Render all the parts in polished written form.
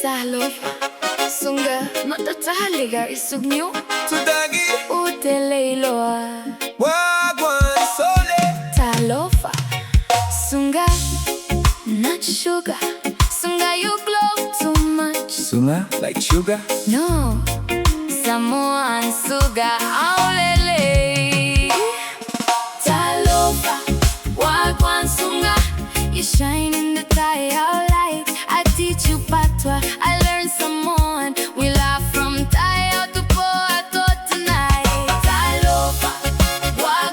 Talofa, Sunga, matatahaliga isugniyo Tudagi, uteleiloa. Gwaan Suga. Talofa, Sunga, not sugar. Sunga, you glow too much. Sunga, like sugar. No, Samoan Suga, aulele. Talofa, Gwaan Suga, you shine in the tire light. I teach you Patwa, I learn Samoan. We laugh from Taya to Patwa tonight. Talofa,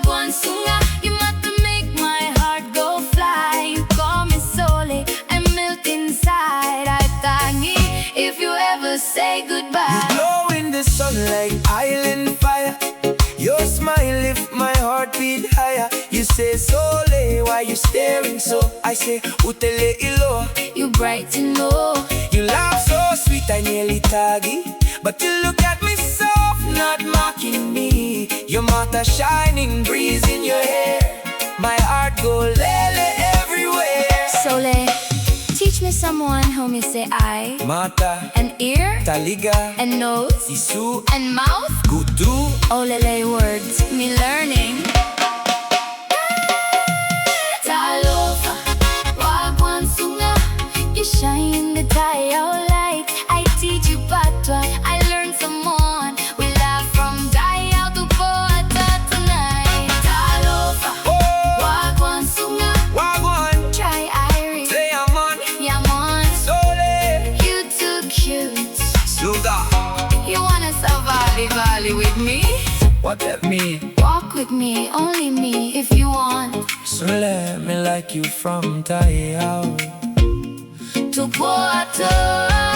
Gwaan Suga, you matter make my heart go fly. You call me Sole, I melt inside. I tangi if you ever say goodbye. Glow in the sun like island fire. Your smile lift my heartbeat higher. You say Sole, why you staring so? I say utele ilo. You bright and low. You laugh so sweet I nearly taggy. But you look at me soft, not mocking me. Your mouth a shining breeze in your hair. My heart go lele everywhere. Sole, teach me someone, homie, say I. Mata, An ear, taliga, and nose, isu, and mouth. kutu. Olele words, me learning. Talofa, Gwaan Suga, you shine in the tire light. I teach you Patwa, I learn Samoan. We laugh from Daya to Patwa tonight. Talofa, Gwaan Suga, Wagwan, try Irish. say I'm on, Yamon, Sole, you too cute. Suga. You wanna survive valley with me? What that mean? Walk with me, only me, if you want. So let me like you from Tayao To Patwa.